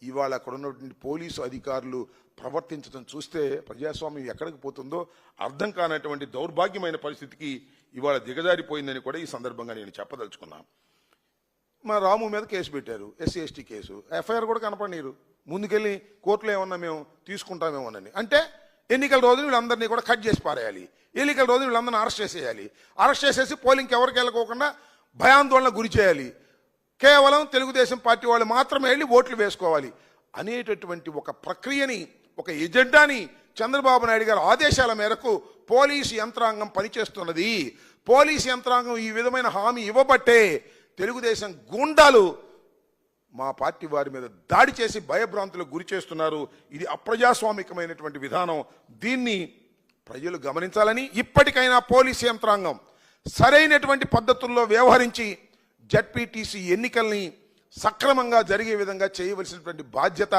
ఇవాళ అక్కడ ఉన్నటువంటి పోలీసు అధికారులు ప్రవర్తించడం చూస్తే ప్రజాస్వామ్యం ఎక్కడికి పోతుందో అర్థం కానటువంటి దౌర్భాగ్యమైన పరిస్థితికి ఇవాళ దిగజారిపోయిందని కూడా ఈ సందర్భంగా నేను చెప్పదలుచుకున్నాను. మా రాము మీద కేసు పెట్టారు, ఎస్సీ ఎస్టీ కేసు. ఎఫ్ఐఆర్ కూడా కనపడనీరు. ముందుకెళ్ళి కోర్టులో ఏమన్నా మేము తీసుకుంటామేమోనని. అంటే ఎన్నికల రోజు వీళ్ళందరినీ కూడా కట్ చేసి పారేయాలి, ఎన్నికల రోజు వీళ్ళందరినీ అరెస్ట్ చేసేయాలి, అరెస్ట్ చేసేసి పోలింగ్కి ఎవరికి వెళ్ళకోకుండా భయాందోళన గురి చేయాలి, కేవలం తెలుగుదేశం పార్టీ వాళ్ళు మాత్రమే వెళ్ళి ఓట్లు వేసుకోవాలి అనేటటువంటి ఒక ప్రక్రియని, ఒక ఎజెండాని చంద్రబాబు నాయుడు గారి ఆదేశాల మేరకు పోలీసు యంత్రాంగం పనిచేస్తున్నది. పోలీసు యంత్రాంగం ఈ విధమైన హామీ ఇవ్వబట్టే తెలుగుదేశం గూండాలు మా పార్టీ వారి మీద దాడి చేసి భయభ్రాంతులకు గురి చేస్తున్నారు. ఇది అప్రజాస్వామికమైనటువంటి విధానం. దీన్ని ప్రజలు గమనించాలని, ఇప్పటికైనా పోలీసు యంత్రాంగం సరైనటువంటి పద్ధతుల్లో వ్యవహరించి జడ్పీటీసీ ఎన్నికల్ని సక్రమంగా జరిగే విధంగా చేయవలసినటువంటి బాధ్యత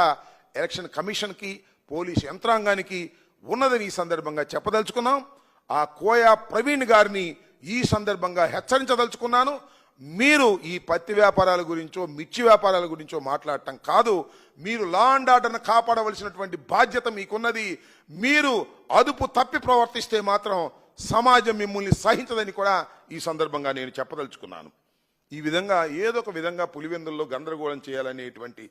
ఎలక్షన్ కమిషన్కి, పోలీసు యంత్రాంగానికి ఉన్నదని ఈ సందర్భంగా చెప్పదలుచుకున్నాం. ఆ కోయా ప్రవీణ్ గారిని ఈ సందర్భంగా హెచ్చరించదలుచుకున్నాను. మీరు ఈ పత్తి వ్యాపారాల గురించో మిర్చి వ్యాపారాల గురించో మాట్లాడటం కాదు, మీరు లా అండ్ ఆర్డర్ను కాపాడవలసినటువంటి బాధ్యత మీకున్నది. మీరు అదుపు తప్పి ప్రవర్తిస్తే మాత్రం సమాజం మిమ్మల్ని సహించదని కూడా ఈ సందర్భంగా నేను చెప్పదలుచుకున్నాను. ఈ విధంగా ఏదో ఒక విధంగా పులివెందుల్లో గందరగోళం చేయాలనేటువంటి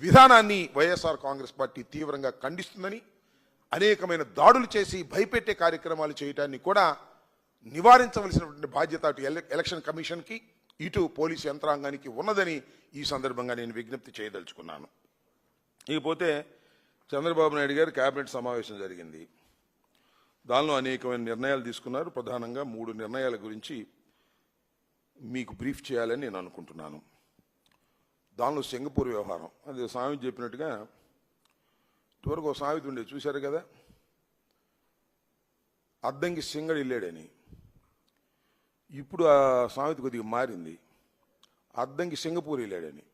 విధానాన్ని వైఎస్ఆర్ కాంగ్రెస్ పార్టీ తీవ్రంగా ఖండిస్తుందని, అనేకమైన దాడులు చేసి భయపెట్టే కార్యక్రమాలు చేయటాన్ని కూడా నివారించవలసినటువంటి బాధ్యత అటు ఎలక్షన్ కమిషన్కి, ఇటు పోలీసు యంత్రాంగానికి ఉన్నదని ఈ సందర్భంగా నేను విజ్ఞప్తి చేయదలుచుకున్నాను. ఇకపోతే చంద్రబాబు నాయుడు గారి కేబినెట్ సమావేశం జరిగింది. దానిలో అనేకమైన నిర్ణయాలు తీసుకున్నారు. ప్రధానంగా 3 నిర్ణయాల గురించి మీకు బ్రీఫ్ చేయాలని నేను అనుకుంటున్నాను. దానిలో సింగపూర్ వ్యవహారం, అది సామెత చెప్పినట్టుగా ఇటువరకు ఒక సామెత ఉండే చూశారు కదా, అద్దంకి సింగడి వెళ్ళాడని. ఇప్పుడు ఆ సామెత కొద్దిగా మారింది, అద్దంకి సింగపూర్ వెళ్ళాడని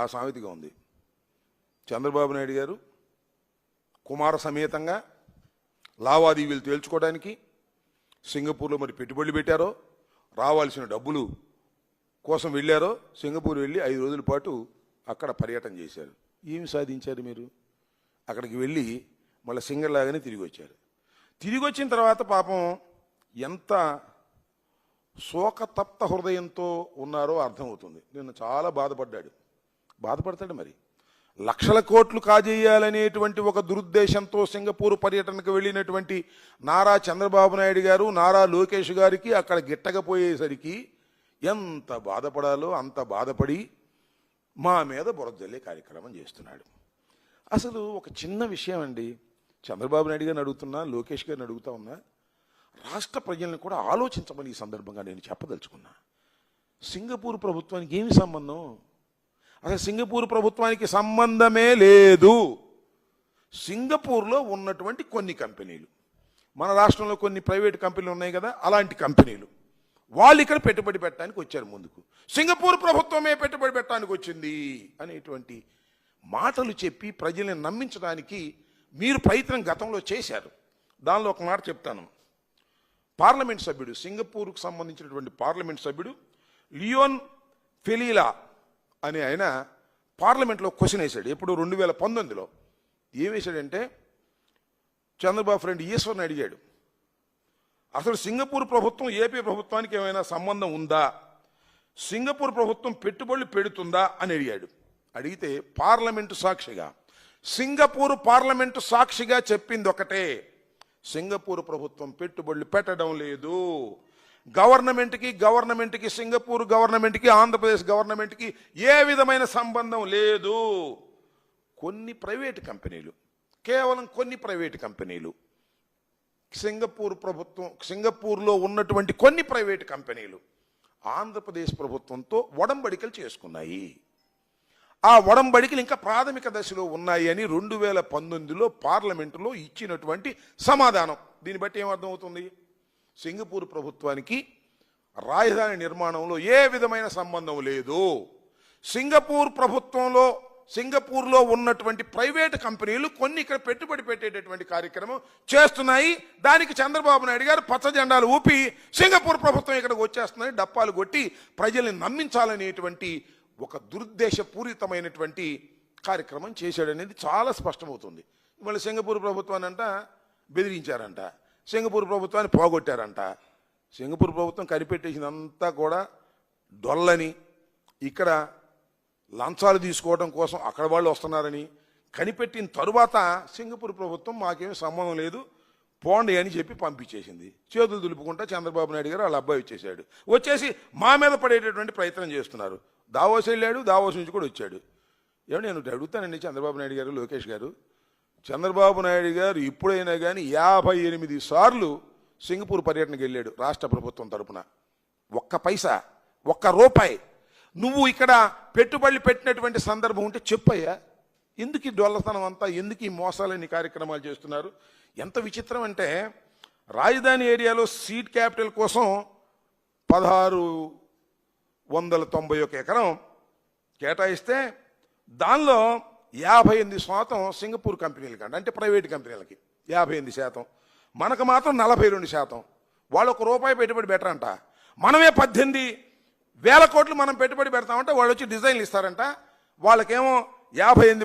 ఆ సామెతగా ఉంది. చంద్రబాబు నాయుడు గారు కుమార సమేతంగా లావాదేవీలు తేల్చుకోవడానికి సింగపూర్లో మరి పెట్టుబడులు పెట్టారో, రావాల్సిన డబ్బులు కోసం వెళ్ళారో, సింగపూర్ వెళ్ళి 5 రోజుల పాటు అక్కడ పర్యటన చేశారు. ఏమి సాధించారు మీరు? అక్కడికి వెళ్ళి మళ్ళీ సింగర్లాగానే తిరిగి వచ్చారు. తిరిగి వచ్చిన తర్వాత పాపం ఎంత శోకతప్త హృదయంతో ఉన్నారో అర్థమవుతుంది. నిన్న చాలా బాధపడతాడు. మరి లక్షల కోట్లు కాజేయాలనేటువంటి ఒక దురుద్దేశంతో సింగపూర్ పర్యటనకు వెళ్ళినటువంటి నారా చంద్రబాబు నాయుడు గారు, నారా లోకేష్ గారికి అక్కడ గిట్టకపోయేసరికి ఎంత బాధపడాలో అంత బాధపడి మా మీద బురదజల్లే కార్యక్రమం చేస్తున్నాడు. అసలు ఒక చిన్న విషయం అండి, చంద్రబాబు నాయుడు గారిని అడుగుతున్నా, లోకేష్ గారిని అడుగుతా ఉన్నా, రాష్ట్ర ప్రజలను కూడా ఆలోచించమని ఈ సందర్భంగా నేను చెప్పదలుచుకున్నా. సింగపూర్ ప్రభుత్వానికి ఏమి సంబంధం? అసలు సింగపూర్ ప్రభుత్వానికి సంబంధమే లేదు. సింగపూర్లో ఉన్నటువంటి కొన్ని కంపెనీలు, మన రాష్ట్రంలో కొన్ని ప్రైవేట్ కంపెనీలు ఉన్నాయి కదా, అలాంటి కంపెనీలు వాళ్ళు ఇక్కడ పెట్టుబడి పెట్టడానికి వచ్చారు ముందుకు. సింగపూర్ ప్రభుత్వమే పెట్టుబడి పెట్టడానికి వచ్చింది అనేటువంటి మాటలు చెప్పి ప్రజల్ని నమ్మించడానికి మీరు ప్రయత్నం గతంలో చేశారు. దానిలో ఒక మాట చెప్తాను. పార్లమెంట్ సభ్యుడు, సింగపూర్కు సంబంధించినటువంటి పార్లమెంట్ సభ్యుడు లియోన్ ఫెలీలా అని ఆయన పార్లమెంట్లో క్వశ్చన్ వేశాడు. ఎప్పుడు 2019లో ఏం వేశాడంటే, చంద్రబాబు ఫ్రెండ్ ఈశ్వర్ని అడిగాడు, అసలు సింగపూర్ ప్రభుత్వం ఏపీ ప్రభుత్వానికి ఏమైనా సంబంధం ఉందా, సింగపూర్ ప్రభుత్వం పెట్టుబడులు పెడుతుందా అని అడిగాడు. అడిగితే పార్లమెంటు సాక్షిగా, సింగపూర్ పార్లమెంటు సాక్షిగా చెప్పింది ఒకటే, సింగపూర్ ప్రభుత్వం పెట్టుబడులు పెట్టడం లేదు. గవర్నమెంట్కి సింగపూర్ గవర్నమెంట్కి ఆంధ్రప్రదేశ్ గవర్నమెంట్కి ఏ విధమైన సంబంధం లేదు. కొన్ని ప్రైవేటు కంపెనీలు, కేవలం కొన్ని ప్రైవేటు కంపెనీలు, సింగపూర్లో ఉన్నటువంటి కొన్ని ప్రైవేటు కంపెనీలు ఆంధ్రప్రదేశ్ ప్రభుత్వంతో ఒడంబడికలు చేసుకున్నాయి. ఆ ఒడంబడికలు ఇంకా ప్రాథమిక దశలో ఉన్నాయి అని 2019లో పార్లమెంటులో ఇచ్చినటువంటి సమాధానం. దీన్ని బట్టి ఏమర్థమవుతుంది? సింగపూర్ ప్రభుత్వానికి రాజధాని నిర్మాణంలో ఏ విధమైన సంబంధం లేదు. సింగపూర్లో ఉన్నటువంటి ప్రైవేట్ కంపెనీలు కొన్ని ఇక్కడ పెట్టుబడి పెట్టేటటువంటి కార్యక్రమం చేస్తున్నాయి. దానికి చంద్రబాబు నాయుడు గారు పచ్చ జెండాలు ఊపి సింగపూర్ ప్రభుత్వం ఇక్కడికి వచ్చేస్తుందని డప్పాలు కొట్టి ప్రజల్ని నమ్మించాలనేటువంటి ఒక దురుద్దేశపూరితమైనటువంటి కార్యక్రమం చేశాడనేది చాలా స్పష్టమవుతుంది. మళ్ళీ సింగపూర్ ప్రభుత్వాన్ని అంట బెదిరించారంట, సింగపూర్ ప్రభుత్వాన్ని పోగొట్టారంట. సింగపూర్ ప్రభుత్వం కనిపెట్టేసిందంతా కూడా డొల్లని, ఇక్కడ లంచాలు తీసుకోవడం కోసం అక్కడ వాళ్ళు వస్తున్నారని కనిపెట్టిన తరువాత సింగపూర్ ప్రభుత్వం మాకేమీ సంబంధం లేదు పోండి అని చెప్పి పంపించేసింది. చేతులు దులుపుకుంటా చంద్రబాబు నాయుడు గారు వాళ్ళ అబ్బాయి వచ్చేసి మా మీద పడేటటువంటి ప్రయత్నం చేస్తున్నారు. దావోస్ వెళ్ళాడు, దావోస్ నుంచి కూడా వచ్చాడు. ఏమో నేను అడుగుతానండి చంద్రబాబు నాయుడు గారు, లోకేష్ గారు, చంద్రబాబు నాయుడు గారు ఇప్పుడైనా కానీ 58 సార్లు సింగపూర్ పర్యటనకు వెళ్ళాడు రాష్ట్ర ప్రభుత్వం తరపున. ఒక్క పైసా, ఒక్క రూపాయి నువ్వు ఇక్కడ పెట్టుబడులు పెట్టినటువంటి సందర్భం ఉంటే చెప్పయ్యా. ఎందుకు ఈ డొల్లతనం అంతా, ఎందుకు ఈ మోసాలని కార్యక్రమాలు చేస్తున్నారు? ఎంత విచిత్రం అంటే రాజధాని ఏరియాలో సీట్ క్యాపిటల్ కోసం 1691 ఎకరం కేటాయిస్తే దానిలో 58% సింగపూర్ కంపెనీలకి అంటే ప్రైవేట్ కంపెనీలకి 58%, మనకు మాత్రం 42%. వాళ్ళు ₹1 పెట్టుబడి పెట్టరంట. మనమే 18,000 కోట్లు మనం పెట్టుబడి పెడతామంటే వాళ్ళు వచ్చి డిజైన్లు ఇస్తారంట. వాళ్ళకేమో 58